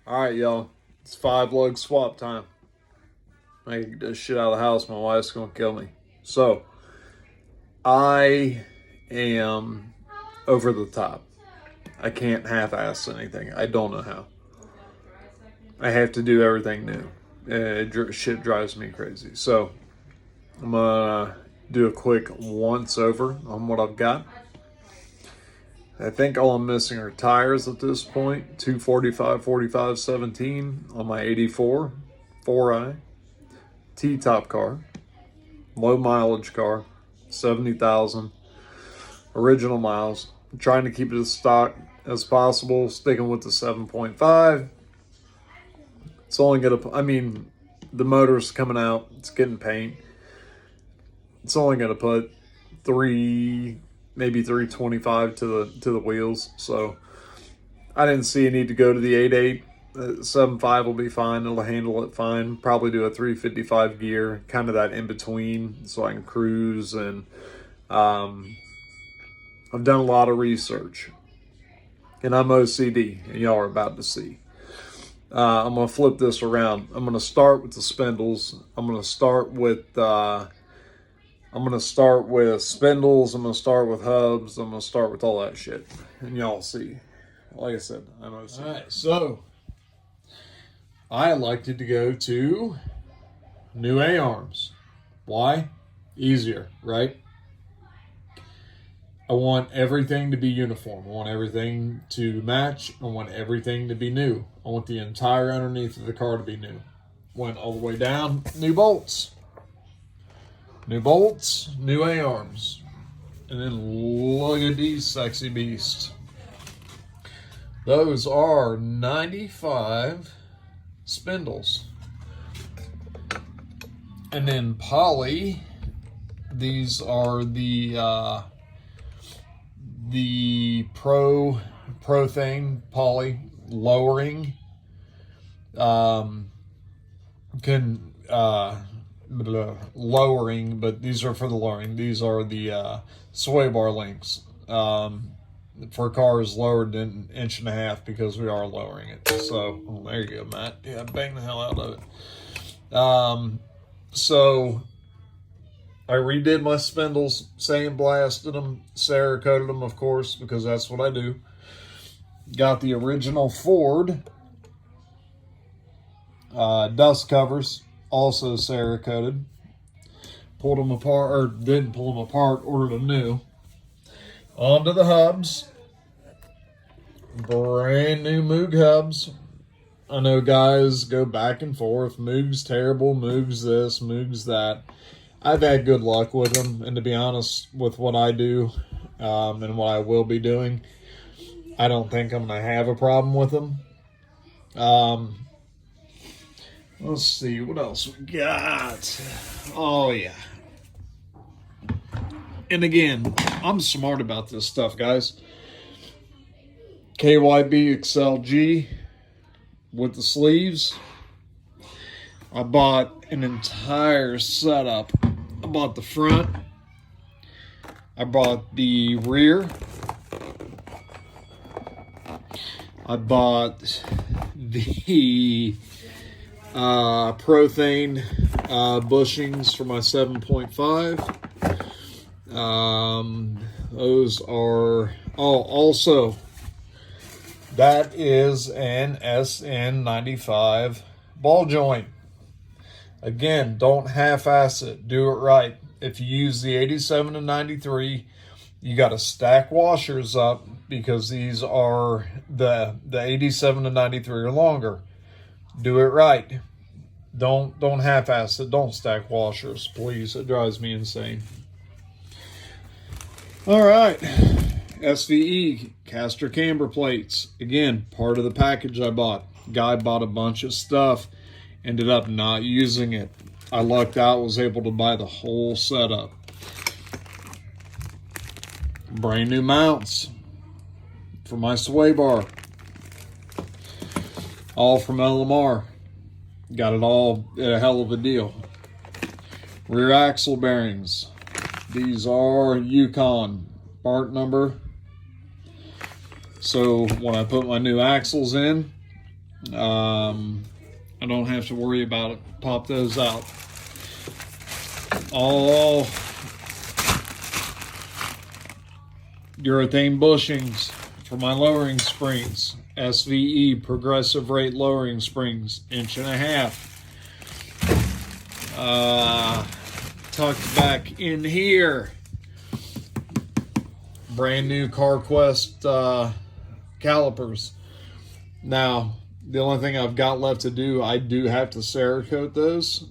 Alright, y'all. It's 5 lug swap time. I can get this shit out of the house. My wife's gonna kill me. So, I am over the top. I can't half-ass anything. I don't know how. I have to do everything new. Shit drives me crazy. So, I'm gonna do a quick once-over on what I've got. I think all I'm missing are tires at this point. 245, 45, 17 on my 84 4i. T-top car. Low mileage car. 70,000. Original miles. I'm trying to keep it as stock as possible. Sticking with the 7.5. It's only gonna, the motor's coming out. It's getting paint. It's only gonna put maybe 325 to the wheels. So I didn't see a need to go to the 8.8. 7.5 will be fine. It'll handle it fine. Probably do a 355 gear, kind of that in between, so I can cruise. And I've done a lot of research, and I'm OCD, and y'all are about to see. I'm gonna flip this around. I'm gonna start with the spindles. I'm gonna start with spindles. I'm going to start with hubs. I'm going to start with all that shit. And y'all see. Like I said, I'm OCD. All right, so I elected to go to new A-arms. Why? Easier, right? I want everything to be uniform. I want everything to match. I want everything to be new. I want the entire underneath of the car to be new. Went all the way down, new bolts. New bolts, new A-arms. And then look at these sexy beasts. Those are 95 spindles. And then poly, these are the pro poly lowering. Lowering, but these are for the lowering. These are the sway bar links for cars lowered than 1.5 inches because we are lowering it. So there you go, Matt. Yeah, bang the hell out of it. So I redid my spindles, sandblasted them, Cerakoted them, of course, because that's what I do. Got the original Ford dust covers, also Cerakoted. Pulled them apart, or didn't pull them apart, ordered them new. Onto the hubs. Brand new Moog hubs. I know guys go back and forth. Moog's terrible, Moog's this, Moog's that. I've had good luck with them, and to be honest, with what I do and what I will be doing, I don't think I'm going to have a problem with them. Let's see, what else we got? Oh, yeah. And again, I'm smart about this stuff, guys. KYB XLG with the sleeves. I bought an entire setup. I bought the front. I bought the rear. I bought the Prothane bushings for my 7.5. Those are, also, that is an SN95 ball joint. Again, don't half-ass it. Do it right. If you use the 87 and 93, you got to stack washers up because these are the 87 and 93 are longer. Do it right. Don't half-ass it. Don't stack washers, please. It drives me insane. All right. SVE caster camber plates. Again, part of the package I bought. Guy bought a bunch of stuff. Ended up not using it. I lucked out, was able to buy the whole setup. Brand new mounts for my sway bar. All from LMR. Got it all at a hell of a deal. Rear axle bearings. These are Yukon part number. So when I put my new axles in, I don't have to worry about it. Pop those out. All urethane bushings for my lowering springs. SVE, progressive rate lowering springs, 1.5 inches. Tucked back in here. Brand new CarQuest calipers. Now, the only thing I've got left to do, I do have to Cerakote those.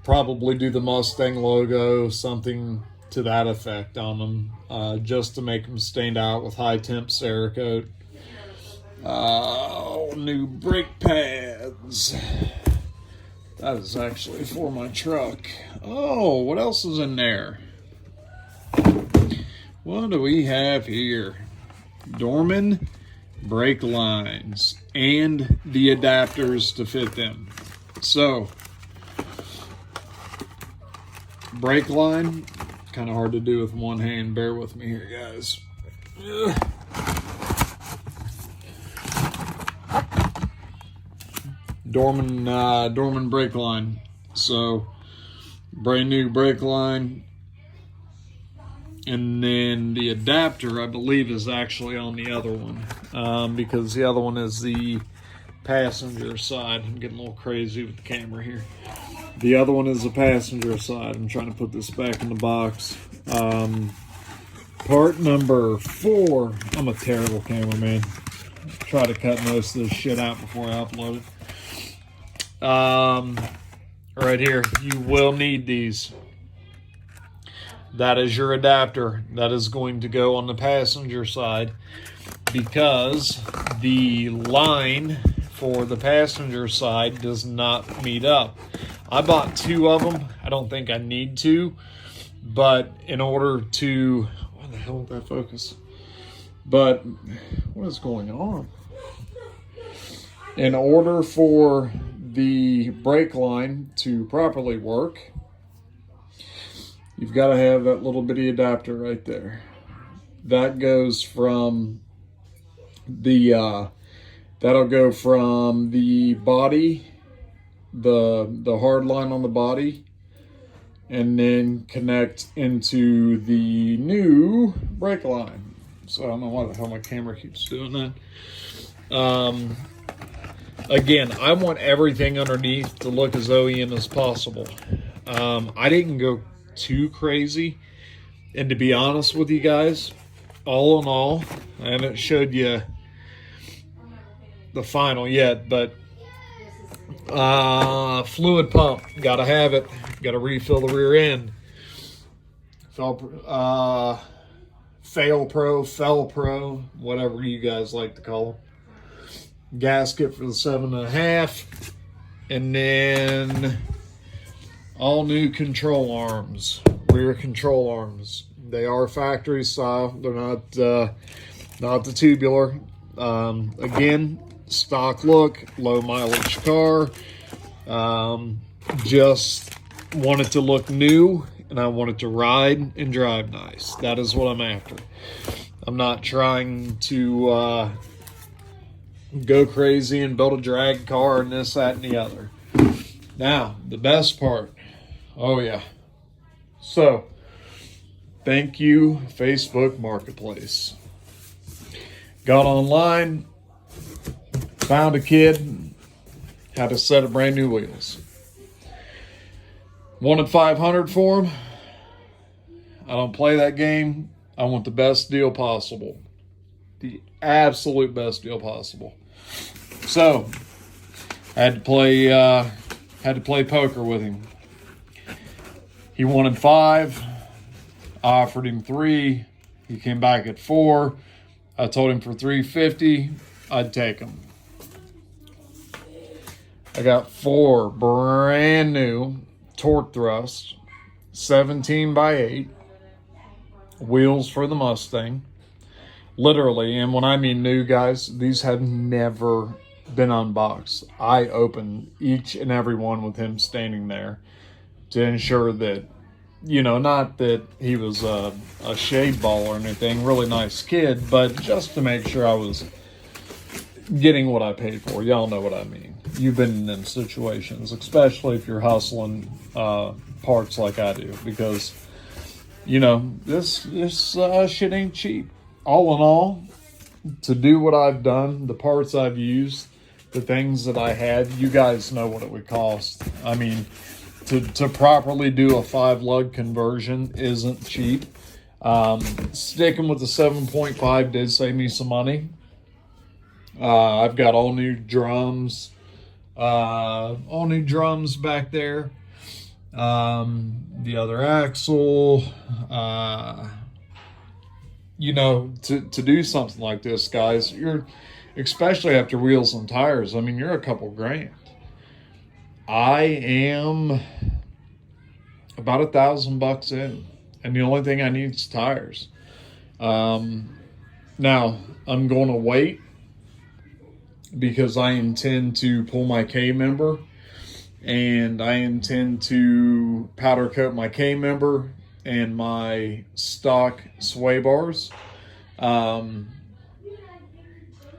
Probably do the Mustang logo, something to that effect on them, just to make them stand out with high temp Cerakote. New brake pads. That is actually for my truck. Oh, what else is in there? What do we have here? Dorman brake lines and the adapters to fit them. So, brake line, kind of hard to do with one hand. Bear with me here, guys. Ugh. Dorman brake line. So, brand new brake line. And then the adapter, I believe, is actually on the other one, because the other one is the passenger side. I'm getting a little crazy with the camera here. The other one is the passenger side. I'm trying to put this back in the box. Part number 4. I'm a terrible cameraman. Try to cut most of this shit out before I upload it. Right here, you will need these. That is your adapter. That is going to go on the passenger side, because the line for the passenger side does not meet up. I bought 2 of them. I don't think I need to, but in order to... Why the hell did that focus? But what is going on? In order for the brake line to properly work, you've got to have that little bitty adapter right there. That goes from the, that'll go from the body, the hard line on the body, and then connect into the new brake line. So I don't know why the hell my camera keeps doing that. Again, I want everything underneath to look as OEM as possible. I didn't go too crazy, and to be honest with you guys, all in all, I haven't showed you the final yet, but fluid pump, gotta have it, gotta refill the rear end. Fel Pro, whatever you guys like to call them. Gasket for the 7.5, and then all new control arms, rear control arms. They are factory style. They're not the tubular. Again, stock look, low mileage car. Just want it to look new, and I want it to ride and drive nice. That is what I'm after. I'm not trying to go crazy and build a drag car and this, that, and the other. Now, the best part. Oh, yeah. So, thank you, Facebook Marketplace. Got online, found a kid, had a set of brand new wheels. Wanted $500 for them. I don't play that game. I want the best deal possible. The absolute best deal possible. So, I had to play poker with him. He wanted 5. I offered him 3. He came back at 4. I told him for $350, I'd take him. I got 4 brand new torque thrust, 17x8 wheels for the Mustang. Literally, and when I mean new, guys, these have never been unboxed. I opened each and every one with him standing there to ensure that, you know, not that he was a shade ball or anything, really nice kid, but just to make sure I was getting what I paid for. Y'all know what I mean. You've been in them situations, especially if you're hustling parts like I do, because this shit ain't cheap. All in all, to do what I've done, the parts I've used, the things that I had, you guys know what it would cost. I mean, to properly do a 5-lug conversion isn't cheap. Sticking with the 7.5 did save me some money. I've got all new drums back there. The other axle, to do something like this, guys, you're, especially after wheels and tires, I mean, you're a couple grand. I am about $1,000 in, and the only thing I need is tires. Now I'm going to wait because I intend to pull my K member, and I intend to powder coat my K member and my stock sway bars,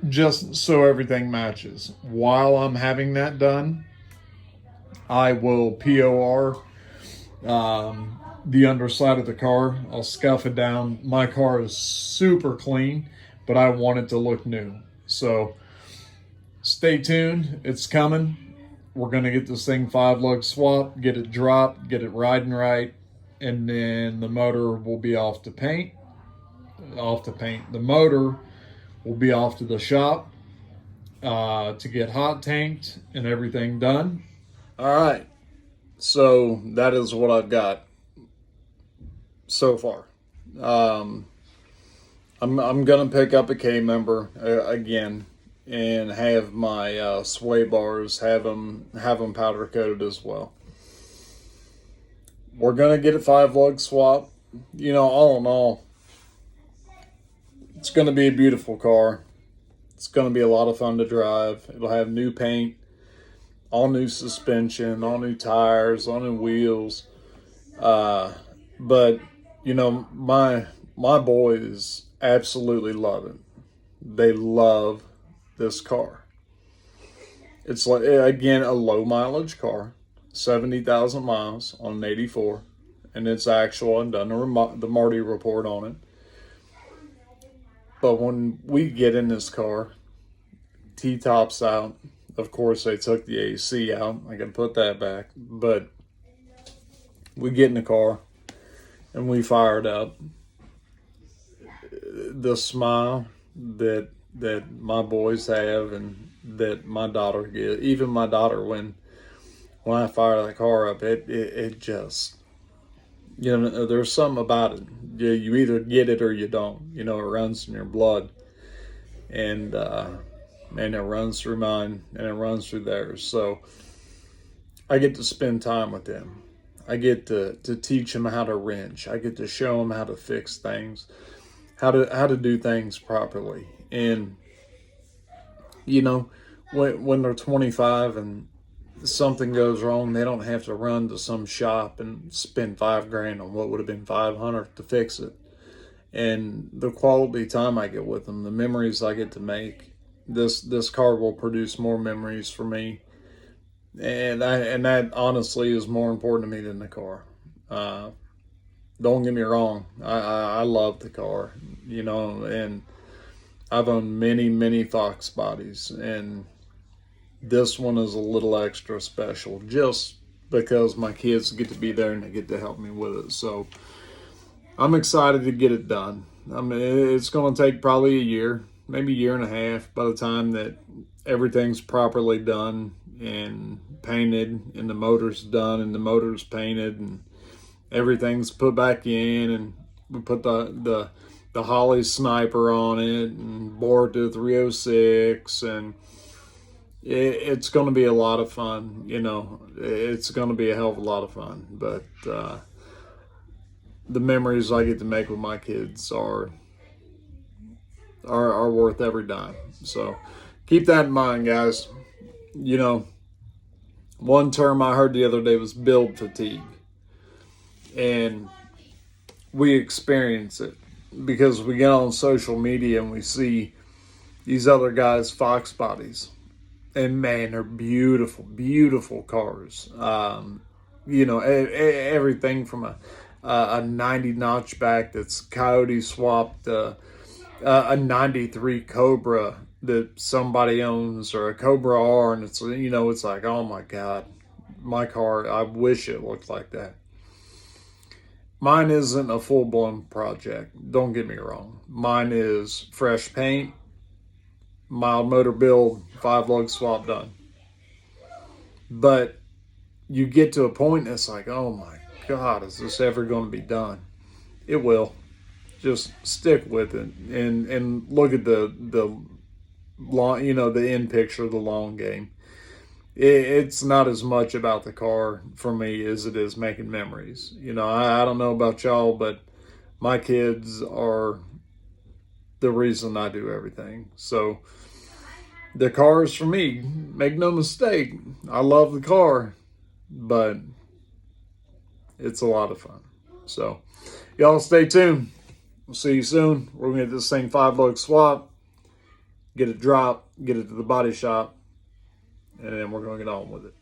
just so everything matches. While I'm having that done, I will POR the underside of the car. I'll scuff it down. My car is super clean, but I want it to look new. So stay tuned. It's coming. We're going to get this thing 5-lug swap, get it dropped, get it riding right, and then the motor will be off to paint. The motor will be off to the shop to get hot tanked and everything done. All right. So that is what I've got so far. I'm gonna pick up a K member again and have my sway bars, have them powder coated as well. We're gonna get a 5-lug swap. All in all, it's gonna be a beautiful car. It's gonna be a lot of fun to drive. It'll have new paint, all new suspension, all new tires, all new wheels. But my boys absolutely love it. They love this car. It's like, again, a low mileage car, 70,000 miles on an 84, and it's actual. I've done the Marty report on it. But when we get in this car, T-top's out. Of course, they took the AC out. I can put that back. But we get in the car and we fire it up. The smile that my boys have and that my daughter gets, even my daughter, when I fire that car up, it just, there's something about it. You either get it or you don't. It runs in your blood. And it runs through mine and it runs through theirs. So I get to spend time with them. I get to teach them how to wrench. I get to show them how to fix things, how to do things properly. And when they're 25 and something goes wrong, they don't have to run to some shop and spend $5,000 on what would have been $500 to fix it. And the quality time I get with them, the memories I get to make, this car will produce more memories for me, and that honestly is more important to me than the car. Don't get me wrong, I love the car, and I've owned many Foxbodies, and this one is a little extra special just because my kids get to be there and they get to help me with it. So I'm excited to get it done. I mean, it's going to take probably a year, maybe a year and a half by the time that everything's properly done and painted and the motor's done and the motor's painted and everything's put back in, and we put the Holly sniper on it and bore it to 306, and it's going to be a lot of fun. It's going to be a hell of a lot of fun. But the memories I get to make with my kids are worth every dime. So keep that in mind, guys. One term I heard the other day was build fatigue. And we experience it because we get on social media and we see these other guys' Foxbodies. And man, they're beautiful, beautiful cars. You know, everything from a 90 notchback that's Coyote swapped, a 93 Cobra that somebody owns, or a Cobra R, and it's, you know, it's like, oh my God, my car, I wish it looked like that. Mine isn't a full-blown project, don't get me wrong. Mine is fresh paint, mild motor build, 5-lug swap done. But you get to a point that's like, oh my God, is this ever going to be done? It will. Just stick with it and look at the long, you know, the end picture, the long game. It's not as much about the car for me as it is making memories. You know, I don't know about y'all, but my kids are the reason I do everything. So the car is for me. Make no mistake, I love the car, but it's a lot of fun. So y'all stay tuned. We'll see you soon. We're going to get this thing 5-lug swap, get it dropped, get it to the body shop, and then we're going to get on with it.